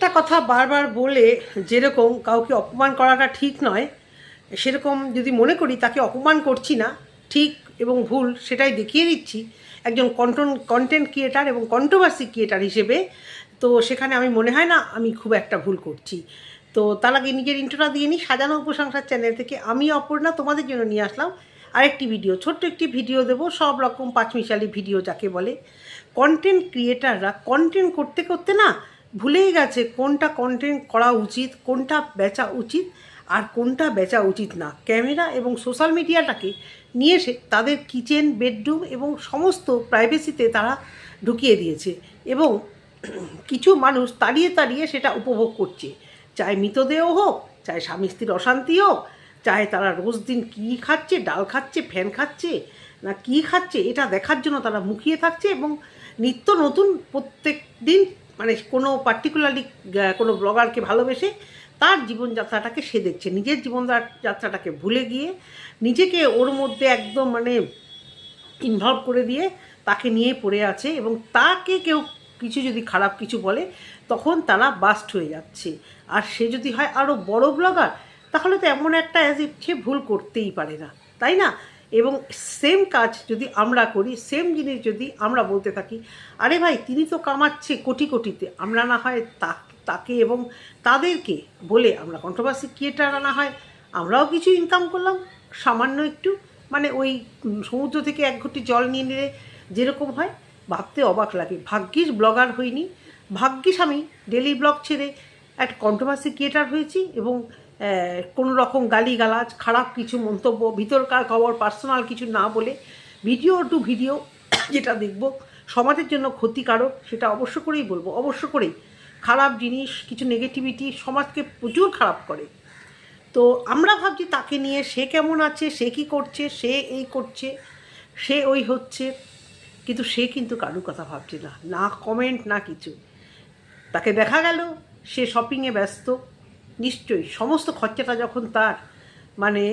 একটা কথা বারবার বলে যেরকম কাউকে অপমান করাটা ঠিক নয়, সেরকম যদি মনে করি তাকে অপমান করছি না, ঠিক এবং ভুল সেটাই দেখিয়ে দিচ্ছি একজন কন্টেন্ট ক্রিয়েটার এবং কন্ট্রোভার্সি ক্রিয়েটার হিসেবে। তো সেখানে আমি মনে হয় না আমি খুব একটা ভুল করছি। তো তার আগে নিজের ইন্ট্রোটা দিয়ে নিই। সাজানো উপসংসার চ্যানেল থেকে আমি অপর্ণা তোমাদের জন্য নিয়ে আসলাম আরেকটি ভিডিও, ছোট্ট একটি ভিডিও দেবো, সব রকম পাঁচমিশালি ভিডিও যাকে বলে। কন্টেন্ট ক্রিয়েটাররা কন্টেন্ট করতে করতে না ভুলেই গেছে কোনটা কন্টেন্ট করা উচিত, কোনটা বেচা উচিত আর কোনটা বেচা উচিত না। ক্যামেরা এবং সোশ্যাল মিডিয়াটাকে নিয়ে এসে তাদের কিচেন, বেডরুম এবং সমস্ত প্রাইভেসিতে তারা ঢুকিয়ে দিয়েছে এবং কিছু মানুষ তাড়িয়ে তাড়িয়ে সেটা উপভোগ করছে। চাই মৃতদেহ হোক, চাই স্বামী স্ত্রীর অশান্তি হোক, চায় তারা রোজ দিন কী খাচ্ছে, ডাল খাচ্ছে, ফ্যান খাচ্ছে না কী খাচ্ছে, এটা দেখার জন্য তারা মুখিয়ে থাকছে এবং নিত্য নতুন প্রত্যেক দিন মানে কোনো পার্টিকুলারলি কোনো ব্লগারকে ভালোবেসে তার জীবনযাত্রাটাকে সে দেখছে, নিজের জীবনযাত্রাটাকে ভুলে গিয়ে নিজেকে ওর মধ্যে একদম মানে ইনভলভ করে দিয়ে তাকে নিয়ে পড়ে আছে এবং তাকে কেউ কিছু যদি খারাপ কিছু বলে তখন তারা বাস্ট হয়ে যাচ্ছে। আর সে যদি হয় আরও বড় ব্লগার তাহলে তো এমন একটা অ্যাজ ইফ সে ভুল করতেই পারে না, তাই না? এবং সেম কাজ যদি আমরা করি, সেম জিনিস যদি আমরা বলতে থাকি, আরে ভাই তিনি তো কামাচ্ছে কোটি কোটিতে, আমরা না হয় তাকে এবং তাদেরকে বলে আমরা কন্ট্রোভার্সি ক্রিয়েটার না হয় আমরাও কিছু ইনকাম করলাম সামান্য একটু, মানে ওই সমুদ্র থেকে এক ঘটি জল নিয়ে নিলে যেরকম হয়, ভাবতে অবাক লাগে। ভাগ্যিস ব্লগার হইনি, ভাগ্যিস আমি ডেলি ব্লগ ছেড়ে একটা কন্ট্রোভার্সি ক্রিয়েটার হয়েছি এবং কোনো রকম গালিগালাজ, খারাপ কিছু মন্তব্য, ভিতরকার খবর, পার্সোনাল কিছু না বলে ভিডিও টু ভিডিও যেটা দেখব সমাজের জন্য ক্ষতিকারক সেটা অবশ্য করেই বলবো, অবশ্য করেই। খারাপ জিনিস, কিছু নেগেটিভিটি সমাজকে প্রচুর খারাপ করে। তো আমরা ভাবছি তাকে নিয়ে সে কেমন আছে, সে কী করছে, সে এই করছে, সে ওই হচ্ছে, কিন্তু সে কিন্তু কারুর কথা ভাবছে না, না কমেন্ট না কিছু। তাকে দেখা গেল সে শপিংয়ে ব্যস্ত, নিশ্চয়ই সমস্ত খরচাটা যখন তার মানে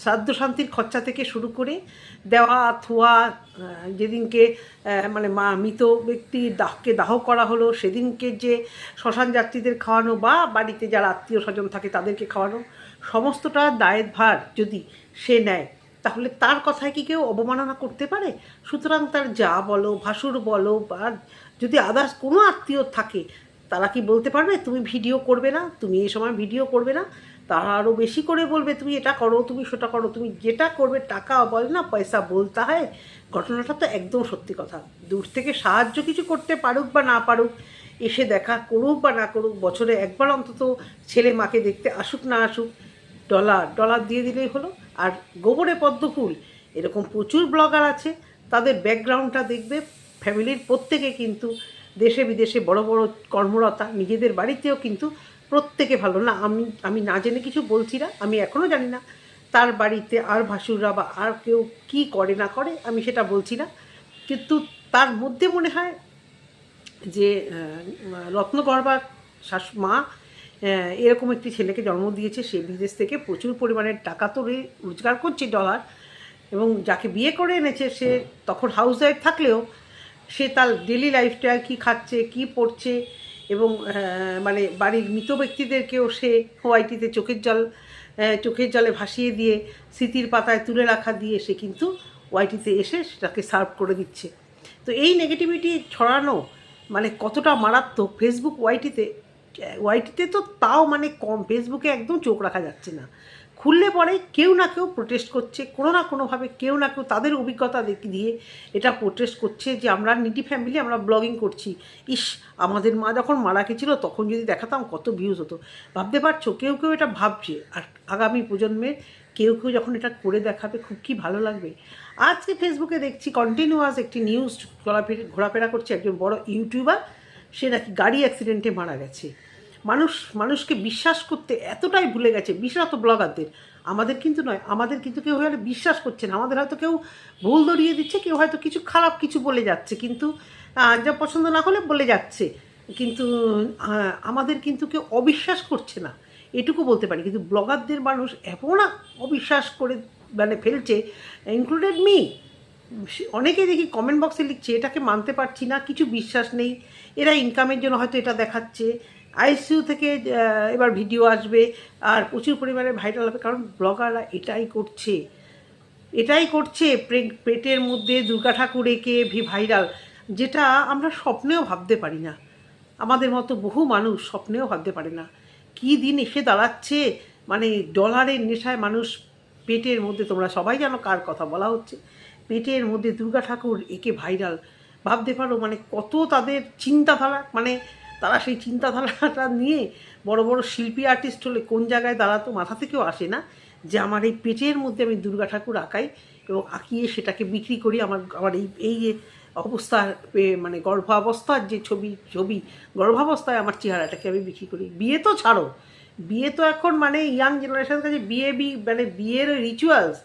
শ্রাদ্ধ শান্তির খরচা থেকে শুরু করে দেওয়া থোয়া, যেদিনকে মানে মৃত ব্যক্তির দাহকে দাহ করা হলো সেদিনকে যে শ্মশান যাত্রীদের খাওয়ানো বা বাড়িতে যারা আত্মীয় স্বজন থাকে তাদেরকে খাওয়ানো, সমস্তটা দায়ের ভার যদি সে নেয় তাহলে তার কথায় কি কেউ অবমাননা করতে পারে? সুতরাং তার যা বলো, ভাসুর বলো বা যদি আদার্স কোনো আত্মীয় থাকে তারা কি বলতে পারবে তুমি ভিডিও করবে না, তুমি এই সময় ভিডিও করবে না? তারা আরও বেশি করে বলবে তুমি এটা করো, তুমি সেটা করো, তুমি যেটা করবে টাকা বলে না পয়সা বলতে হয়। ঘটনাটা তো একদম সত্যি কথা। দূর থেকে সাহায্য কিছু করতে পারুক বা না পারুক, এসে দেখা করুক বা না করুক, বছরে একবার অন্তত ছেলে মাকে দেখতে আসুক না আসুক, ডলার দিয়ে দিলেই হলো। আর গোবরে পদ্ম ফুল এরকম প্রচুর ব্লগার আছে, তাদের ব্যাকগ্রাউন্ডটা দেখবে, ফ্যামিলির প্রত্যেকে কিন্তু দেশে বিদেশে বড় বড় কর্মরতা, নিজেদের বাড়িতেও কিন্তু প্রত্যেকে ভালো না। আমি না জেনে কিছু বলছি না, আমি এখনও জানি না তার বাড়িতে আর ভাসুররা বা আর কেউ কী করে না করে, আমি সেটা বলছি না। কিন্তু তার মধ্যে মনে হয় যে রত্নগর্ভার মা এরকম একটি ছেলেকে জন্ম দিয়েছে, সে বিদেশ থেকে প্রচুর পরিমাণের টাকা তো রোজগার করছে, ডলার, এবং যাকে বিয়ে করে এনেছে সে তখন হাউস ওয়াইফ থাকলেও সে তার ডেলি লাইফস্টাইল কী খাচ্ছে, কী পড়ছে এবং মানে বাড়ির মৃত ব্যক্তিদেরকেও সে হোয়াইটিতে চোখের জলে ভাসিয়ে দিয়ে স্মৃতির পাতায় তুলে রাখা দিয়ে সে কিন্তু ওয়াইটিতে এসে সেটাকে সার্ভ করে দিচ্ছে। তো এই নেগেটিভিটি ছড়ানো মানে কতটা মারাত্মক। ফেসবুক ওয়াইটিতে তো তাও মানে কম, ফেসবুকে একদম চোখ রাখা যাচ্ছে না, খুললে পরে কেউ না কেউ প্রোটেস্ট করছে, কোনো না কোনোভাবে কেউ না কেউ তাদের অভিজ্ঞতা দিয়ে এটা প্রোটেস্ট করছে যে আমরা নিডি ফ্যামিলি, আমরা ব্লগিং করছি, ইস আমাদের মা যখন মারা গেছিলো তখন যদি দেখাতাম কত ভিউজ হতো। ভাবতে পারছো কেউ কেউ এটা ভাবছে, আর আগামী প্রজন্মের কেউ কেউ যখন এটা করে দেখাবে খুব কি ভালো লাগবে। আজকে ফেসবুকে দেখছি কন্টিনিউয়াস একটি নিউজ ঘোরাফেরা করছে, একজন বড় ইউটিউবার সে নাকি গাড়ি অ্যাক্সিডেন্টে মারা গেছে। মানুষকে বিশ্বাস করতে এতটাই ভুলে গেছে, বিশেষত ব্লগারদের, আমাদের কিন্তু নয়, আমাদের কিন্তু কেউ হয়তো বিশ্বাস করছে না, আমাদের হয়তো কেউ ভুল ধরিয়ে দিচ্ছে, কেউ হয়তো কিছু খারাপ কিছু বলে যাচ্ছে, কিন্তু যা পছন্দ না হলে বলে যাচ্ছে, কিন্তু আমাদের কিন্তু কেউ অবিশ্বাস করছে না, এটুকু বলতে পারি। কিন্তু ব্লগারদের মানুষ এমন অবিশ্বাস করে মানে ফেলছে, ইনক্লুডেড মি। অনেকে দেখি কমেন্ট বক্সে লিখছে এটাকে মানতে পারছি না, কিছু বিশ্বাস নেই, এরা ইনকামের জন্য হয়তো এটা দেখাচ্ছে, আইসিইউ থেকে এবার ভিডিও আসবে আর প্রচুর পরিমাণে ভাইরাল হবে, কারণ ব্লগাররা এটাই করছে পেটের মধ্যে দুর্গা ঠাকুর এঁকে ভাইরাল, যেটা আমরা স্বপ্নেও ভাবতে পারি না। আমাদের মতো বহু মানুষ স্বপ্নেও ভাবতে পারে না কী দিন এসে দাঁড়াচ্ছে। মানে ডলারের নেশায় মানুষ পেটের মধ্যে, তোমরা সবাই জানো কার কথা বলা হচ্ছে, পেটের মধ্যে দুর্গা ঠাকুর এঁকে ভাইরাল। ভাবতে পারো মানে কত তাদের চিন্তাধারা, মানে তারা সেই চিন্তাধারাটা নিয়ে বড় বড় শিল্পী আর্টিস্ট হলে কোন জায়গায় দাঁড়াতো মাথা থেকেও আসে না যে আমার এই পেটের মধ্যে আমি দুর্গা ঠাকুর আঁকাই এবং আঁকিয়ে সেটাকে বিক্রি করি। আমার এই যে অবস্থার মানে গর্ভাবস্থার যে ছবি গর্ভাবস্থায় আমার চেহারাটাকে আমি বিক্রি করি। বিয়ে তো ছাড়ো, বিয়ে তো এখন মানে ইয়াং জেনারেশনের কাছে মানে বিয়ের রিচুয়ালস,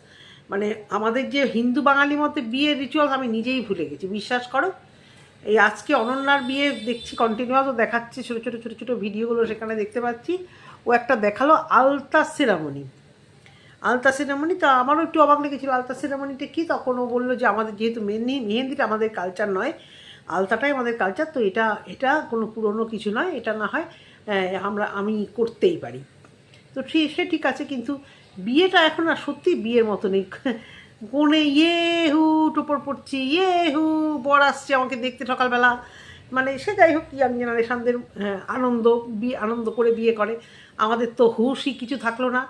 মানে আমাদের যে হিন্দু বাঙালির মধ্যে বিয়ের রিচুয়ালস আমি নিজেই ভুলে গেছি, বিশ্বাস করো। এই আজকে অনন্যার বিয়ে দেখছি, কন্টিনিউয়াসও দেখাচ্ছে, ছোটো ছোটো ভিডিওগুলো সেখানে দেখতে পাচ্ছি। ও একটা দেখালো আলতা সেরামনি, তা আমারও একটু অবাক লেগেছিলো আলতা সেরামনিটা কী। তখন ও বললো যে আমাদের যেহেতু মেহেন্দিটা আমাদের কালচার নয়, আলতাটাই আমাদের কালচার, তো এটা কোনো পুরনো কিছু নয়, এটা না হয় আমি করতেই পারি। তো সে ঠিক আছে, কিন্তু বিয়েটা এখন আর সত্যি বিয়ের মতো নেই। কোনে হু টোপর পড়ছি, হু বর আসছে আমাকে দেখতে সকালবেলা, মানে সে যাই হোক ইয়াং জেনারেশনদের আনন্দ করে বিয়ে করে। আমাদের তো হুশই কিছু থাকলো না।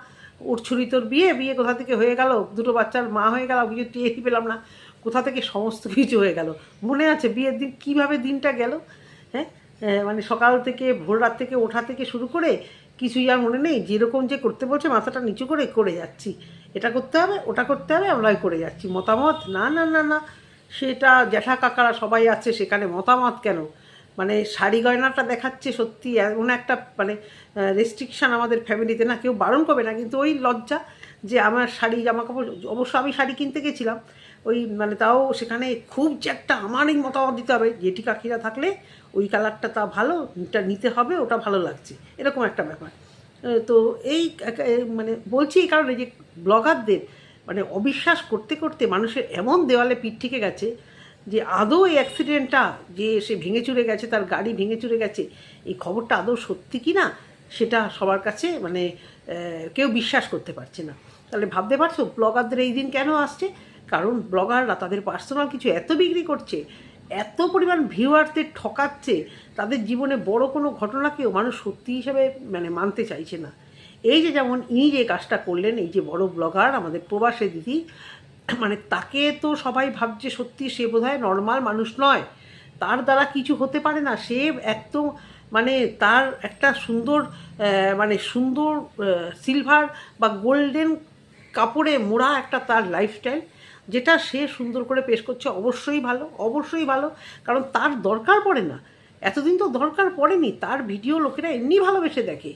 ওর ছুরি তোর বিয়ে কোথা থেকে হয়ে গেল, দুটো বাচ্চার মা হয়ে গেল, কিছু টেরই পেলাম না, কোথা থেকে সমস্ত কিছু হয়ে গেল। মনে আছে বিয়ের দিন কীভাবে দিনটা গেল? হ্যাঁ, মানে সকাল থেকে ভোর রাত থেকে ওঠা থেকে শুরু করে কিছুই আর মনে নেই। যেরকম যে করতে বলছে মাথাটা নিচু করে যাচ্ছি, এটা করতে হবে ওটা করতে হবে, আমরাই করে যাচ্ছি। মতামত না, সেটা জ্যাঠা কাকারা সবাই আছে সেখানে, মতামত কেন? মানে শাড়ি গয়নাটা দেখাচ্ছে, সত্যি এমন একটা মানে রেস্ট্রিকশান আমাদের ফ্যামিলিতে, না কেউ বারণ করবে না, কিন্তু ওই লজ্জা যে আমার শাড়ি জামা কাপড়, অবশ্য আমি শাড়ি কিনতে গেছিলাম, ওই মানে তাও সেখানে খুব যে একটা আমারই মতামত দিতে হবে, জেঠি কাকিরা থাকলে ওই কালারটা তা ভালো, ওটা নিতে হবে, ওটা ভালো লাগছে, এরকম একটা ব্যাপার। তো এই মানে বলছি এই কারণে যে ব্লগারদের মানে অবিশ্বাস করতে করতে মানুষের এমন দেওয়ালে পিঠ থেকে গেছে যে আদৌ এই অ্যাক্সিডেন্টটা যে সে ভেঙে চুরে গেছে, তার গাড়ি ভেঙে চুরে গেছে, এই খবরটা আদৌ সত্যি কি না সেটা সবার কাছে মানে কেউ বিশ্বাস করতে পারছে না। তাহলে ভাবতে পারছো ব্লগারদের এই দিন কেন আসছে? কারণ ব্লগাররা তাদের পার্সোনাল কিছু এত বিক্রি করছে, এত পরিমাণ ভিউয়ারদের ঠকাচ্ছে, তাদের জীবনে বড় কোনো ঘটনাকেও মানুষ সত্যি হিসেবে মানে মানতে চাইছে না। এই যে যেমন ইনি যে কাজটা করলেন, এই যে বড় ব্লগার আমাদের প্রবাসী দিদি, মানে তাকে তো সবাই ভাবছে সত্যি সে বোধহয় নর্মাল মানুষ নয়, তার দ্বারা কিছু হতে পারে না, সে একদম মানে তার একটা সুন্দর সিলভার বা গোল্ডেন কাপড়ে মোড়া একটা তার লাইফস্টাইল, যেটা সে সুন্দর করে পেশ করছে, অবশ্যই ভালো, কারণ তার দরকার পড়ে না, এতদিন তো দরকার পড়েনি, তার ভিডিও লোকেরা এমনি ভালোবেসে দেখে,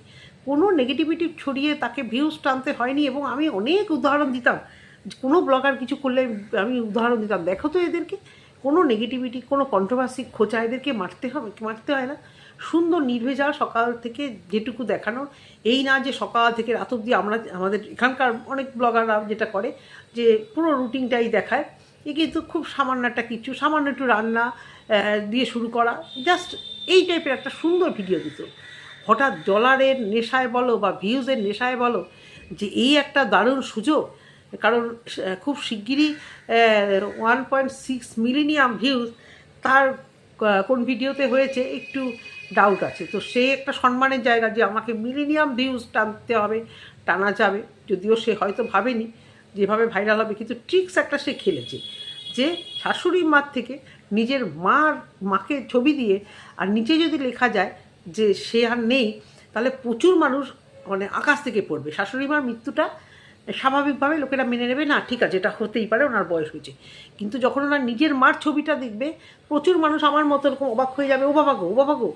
কোনো নেগেটিভিটি ছড়িয়ে তাকে ভিউজ টানতে হয়নি। এবং আমি অনেক উদাহরণ দিতাম, কোনো ব্লগার কিছু করলে আমি উদাহরণ দিতাম, দেখো তো এদেরকে কোনো নেগেটিভিটি, কোনো কন্ট্রোভার্সি খোঁচা এদেরকে মারতে হয় না, সুন্দর নির্ভেজাল সকাল থেকে যেটুকু দেখানো। এই না যে সকাল থেকে রাত অবধি আমাদের এখানকার অনেক ব্লগাররা যেটা করে যে পুরো রুটিনটাই দেখায়, এ কিন্তু খুব সামান্য একটু রান্না দিয়ে শুরু করা, জাস্ট এই টাইপের একটা সুন্দর ভিডিও দিত। হঠাৎ ডলারের নেশায় বলো বা ভিউজের নেশায় বলো যে এই একটা দারুণ সুযোগ, কারণ খুব শিগগিরই 1.6 মিলিয়ন ভিউজ তার কোন ভিডিওতে হয়েছে একটু ডাউট আছে। তো সে একটা সম্মানের জায়গা যে আমাকে মিলিয়ন ভিউজ টানা যাবে, যদিও সে হয়তো ভাবেনি যেভাবে ভাইরাল হবে, কিন্তু ট্রিক্স একটা সে খেলেছে যে শাশুড়ি মার থেকে নিজের মাকে ছবি দিয়ে আর নিচে যদি লেখা যায় যে সে আর নেই, তাহলে প্রচুর মানুষ মানে আকাশ থেকে পড়বে। শাশুড়ি মার মৃত্যুটা স্বাভাবিকভাবে লোকেরা মেনে নেবে, না ঠিক আছে এটা হতেই পারে, ওনার বয়স হয়েছে, কিন্তু যখন ওনার নিজের মার ছবিটা দেখবে প্রচুর মানুষ আমার মতো এরকম অবাক হয়ে যাবে, ও বাবা গো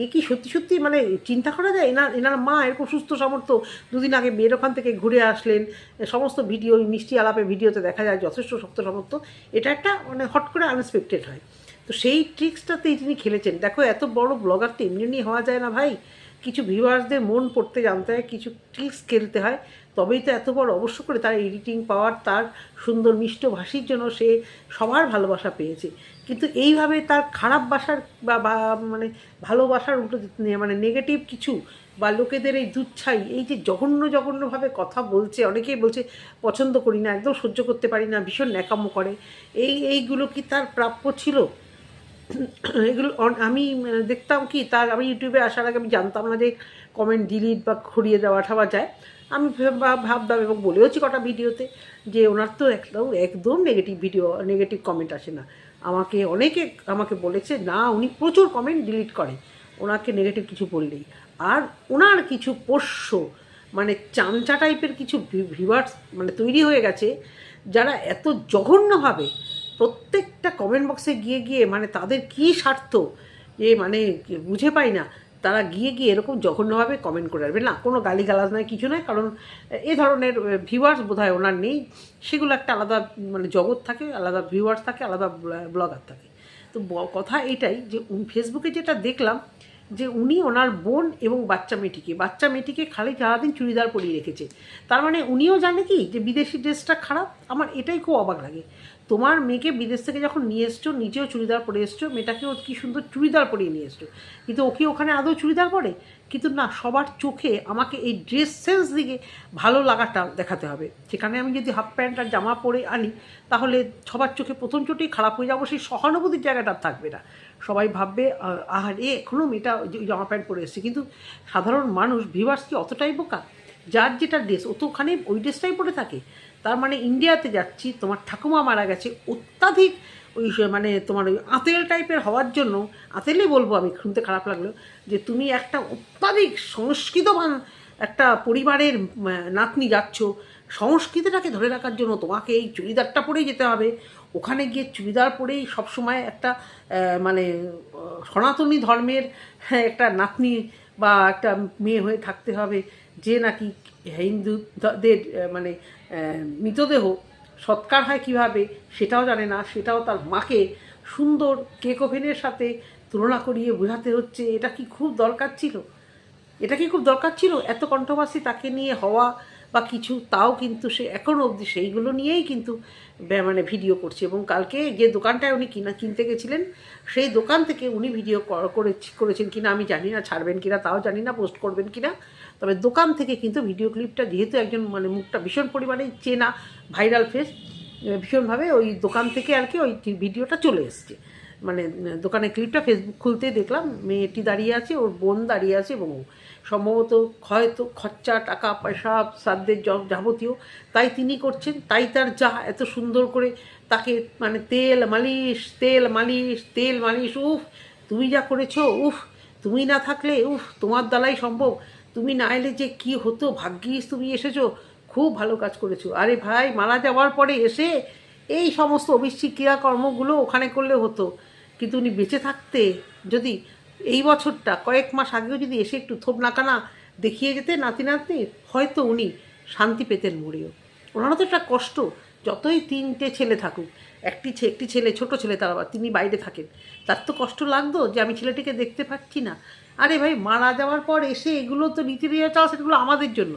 এ কি সত্যি মানে চিন্তা করা যায়, এনার মা এরকম সুস্থ সামর্থ্য, দুদিন আগে মেয়ের ওখান থেকে ঘুরে আসলেন, সমস্ত ভিডিও মিষ্টি আলাপে ভিডিওতে দেখা যায় যথেষ্ট শক্ত সামর্থ্য, এটা একটা মানে হট করে আনএক্সপেক্টেড হয়। তো সেই ট্রিক্সটাতেই তিনি খেলেছেন। দেখো এত বড় ব্লগার তো এমনি হওয়া যায় না ভাই, কিছু ভিউয়ার্সদের মন পড়তে জানতে হয়, কিছু ট্রিক্স খেলতে হয়, তবেই তো এত বড় অবশ্য করে তার এডিটিং পাওয়ার, তার সুন্দর মিষ্ট ভাষীর জন্য সে সবার ভালোবাসা পেয়েছে। কিন্তু এইভাবে তার খারাপ বাসার বা মানে ভালোবাসার উল্টো মানে নেগেটিভ কিছু বা লোকেদের এই দুচ্ছাই, এই যে জঘন্যভাবে কথা বলছে, অনেকেই বলছে পছন্দ করি না, একদম সহ্য করতে পারি না, ভীষণ ন্যাকামো করে, এইগুলো কি তার প্রাপ্য ছিল? এগুলো আমি দেখতাম কি, তার আমি ইউটিউবে আসার আগে আমি জানতাম না যে কমেন্ট ডিলিট বা ঘুরিয়ে দেওয়া ঠাওয়া যায়। আমি ভাবতাম এবং বলেওছি কটা ভিডিওতে যে ওনার তো একদম নেগেটিভ কমেন্ট আসে না। অনেকে আমাকে বলেছে না, উনি প্রচুর কমেন্ট ডিলিট করে ওনাকে নেগেটিভ কিছু বললেই। আর ওনার কিছু পোষ্য মানে চামচা টাইপের কিছু ভিউয়ার্স মানে তৈরি হয়ে গেছে, যারা এত জঘন্যভাবে প্রত্যেকটা কমেন্ট বক্সে গিয়ে মানে তাদের কী স্বার্থ যে মানে বুঝে পাই না, তারা গিয়ে এরকম জঘন্যভাবে কমেন্ট করে আসবে। না, কোনো গালিগালাজ নয়, কিছু নয়, কারণ এ ধরনের ভিউয়ার্স বোধহয় ওনার নেই, সেগুলো একটা আলাদা মানে জগৎ থাকে, আলাদা ভিউয়ার্স থাকে, আলাদা ব্লগার থাকে। তো কথা এটাই যে ফেসবুকে যেটা দেখলাম যে উনি ওনার বোন এবং বাচ্চা মেয়েটিকে খালি সারাদিন চুড়িদার পরিয়ে রেখেছে। তার মানে উনিও জানে কি যে বিদেশি ড্রেসটা খারাপ। আমার এটাই খুব অবাক লাগে, তোমার মেয়েকে বিদেশ থেকে যখন নিয়ে এসছো, নিজেও চুড়িদার পরে এসছো, মেয়েটাকেও কী সুন্দর চুড়িদার পরিয়ে নিয়ে এসছো, কিন্তু ও কি ওখানে আদৌ চুড়িদার পরে? কিন্তু না, সবার চোখে আমাকে এই ড্রেস সেন্স দিকে ভালো লাগাটা দেখাতে হবে। সেখানে আমি যদি হাফ প্যান্ট আর জামা পরে আনি, তাহলে সবার চোখে প্রথম চোটেই খারাপ হয়ে যাবো, সেই সহানুভূতির জায়গাটা থাকবে না। সবাই ভাববে এখনও মেয়েটা জামা প্যান্ট পরে এসছে। কিন্তু সাধারণ মানুষ, ভিউয়ার্স কি অতটাই বোকা? যার যেটা ড্রেস, ও তো ওখানে ওই ড্রেসটাই পরে থাকে। তার মানে ইন্ডিয়াতে যাচ্ছি, তোমার ঠাকুমা মারা গেছে, অত্যাধিক ওই মানে তোমার ওই আঁতেল টাইপের হওয়ার জন্য, আঁতেলই বলবো আমি, শুনতে খারাপ লাগলো, যে তুমি একটা অত্যাধিক সংস্কৃতবান একটা পরিবারের নাতনি যাচ্ছ, সংস্কৃতিটাকে ধরে রাখার জন্য তোমাকে এই চুড়িদারটা পরেই যেতে হবে। ওখানে গিয়ে চুড়িদার পরেই সবসময় একটা মানে সনাতনী ধর্মের একটা নাতনি বা একটা মেয়ে হয়ে থাকতে হবে, যে নাকি হিন্দুদের মানে মৃতদেহ সৎকার হয় কীভাবে সেটাও জানে না, সেটাও তার মাকে সুন্দর কেক ওভেনের সাথে তুলনা করিয়ে বোঝাতে হচ্ছে। এটা কি খুব দরকার ছিল এত কন্ট্রোভার্সি তাকে নিয়ে হওয়া বা কিছু? তাও কিন্তু সে এখনও অবধি সেইগুলো নিয়েই কিন্তু মানে ভিডিও করছে। এবং কালকে যে দোকানটায় উনি কিনতে গেছিলেন, সেই দোকান থেকে উনি ভিডিও করেছেন কিনা আমি জানি না, ছাড়বেন কিনা তাও জানি না, পোস্ট করবেন কিনা, তবে দোকান থেকে কিন্তু ভিডিও ক্লিপটা, যেহেতু একজন মানে মুখটা ভীষণ পরিমাণে চেনা ভাইরাল ফেস, ভীষণভাবে ওই দোকান থেকে আর কি ওই ভিডিওটা চলে এসছে। মানে দোকানের ক্লিপটা ফেসবুক খুলতে দেখলাম, মেয়েটি দাঁড়িয়ে আছে, ওর বোন দাঁড়িয়ে আছে, এবং সম্ভবত হয়তো খরচা টাকা পয়সা শ্রাদ্ধের যাবতীয় তাই তিনি করছেন, তাই তার যা এত সুন্দর করে তাকে মানে তেল মালিশ, উফ তুমি যা করেছো, উফ তুমি না থাকলে, উফ তোমার দ্বারাই সম্ভব, তুমি না এলে যে কী হতো, ভাগ্যিস তুমি এসেছো, খুব ভালো কাজ করেছো। আরে ভাই, মারা যাওয়ার পরে এসে এই সমস্ত অবশ্যই ক্রিয়াকর্মগুলো ওখানে করলে হতো, কিন্তু উনি বেঁচে থাকতে যদি এই বছরটা কয়েক মাস আগেও যদি এসে একটু থোপ নাকানা দেখিয়ে যেতে নাতি, হয়তো উনি শান্তি পেতেন মরেও। ওনারও তো একটা কষ্ট, যতই 3টে ছেলে থাকুক, একটি ছেলে, ছোট ছেলে, তার আবার তিনি বাইরে থাকেন, তার তো কষ্ট লাগতো যে আমি ছেলেটিকে দেখতে পাচ্ছি না। আরে ভাই, মারা যাওয়ার পর এসে এগুলো তো রীতি রেওয়াজ, সেগুলো আমাদের জন্য,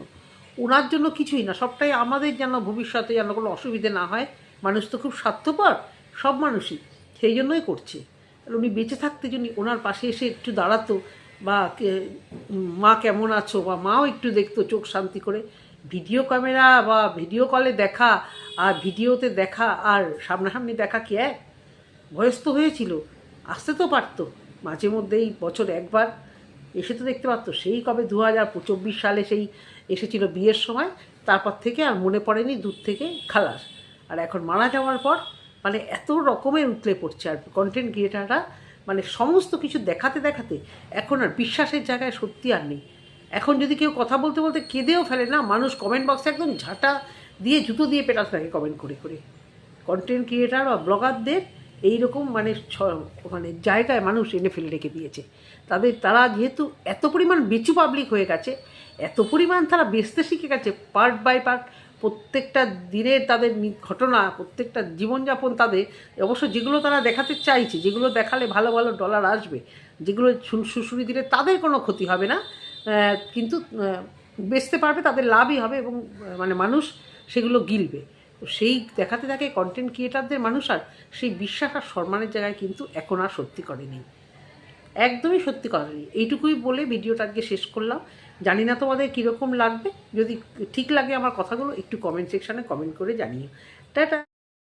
ওনার জন্য কিছুই না, সবটাই আমাদের যেন ভবিষ্যতে যেন কোনো অসুবিধে না হয়। মানুষ তো খুব স্বার্থপর, সব মানুষই, সেই জন্যই করছে। আর উনি বেঁচে থাকতে যদি ওনার পাশে এসে একটু দাঁড়াতো, বা মা কেমন আছো, বা মাও একটু দেখতো চোখ শান্তি করে, ভিডিও ক্যামেরা বা ভিডিও কলে দেখা আর ভিডিওতে দেখা আর সামনাসামনি দেখা কি এক? বয়স তো হয়েছিল, আসতে তো পারতো মাঝে মধ্যেই, বছর একবার এসে তো দেখতে পারতো। সেই কবে 2024 সালে সেই এসেছিল বিয়ের সময়, তারপর থেকে আর মনে পড়েনি, দূর থেকে খালাস। আর এখন মারা যাওয়ার পর মানে এত রকমের উতলে পড়ছে। আর কন্টেন্ট ক্রিয়েটাররা মানে সমস্ত কিছু দেখাতে এখন আর বিশ্বাসের জায়গায় সত্যি আর নেই। এখন যদি কেউ কথা বলতে কেঁদেও ফেলে না, মানুষ কমেন্ট বক্সে একদম ঝাঁটা দিয়ে জুতো দিয়ে পেটাতে থাকে কমেন্ট করে। কন্টেন্ট ক্রিয়েটার বা ব্লগারদের এইরকম মানে জায়গায় মানুষ এনে ফেলে রেখে দিয়েছে। তারা যেহেতু এত পরিমাণ বেচু পাবলিক হয়ে গেছে, এত পরিমাণ তারা বেচতে শিখে গেছে, পার্ট বাই পার্ট প্রত্যেকটা দিনের তাদের ঘটনা, প্রত্যেকটা জীবনযাপন তাদের, অবশ্য যেগুলো তারা দেখাতে চাইছে, যেগুলো দেখালে ভালো ডলার আসবে, যেগুলো সুশুরি দিলে তাদের কোনো ক্ষতি হবে না, কিন্তু বেচতে পারবে, তাদের লাভই হবে এবং মানে মানুষ সেগুলো গিলবে। তো সেই দেখাতে থাকে কন্টেন্ট ক্রিয়েটারদের মানুষ আর সেই বিশ্বাস আর সম্মানের জায়গায় কিন্তু এখন আর সত্যি করেনি, একদমই সত্যি করেনি। এইটুকুই বলে ভিডিওটা আজকে শেষ করলাম। জানি না তোমাদের কীরকম লাগবে, যদি ঠিক লাগে আমার কথাগুলো একটু কমেন্ট সেকশানে কমেন্ট করে জানিও। টাটা।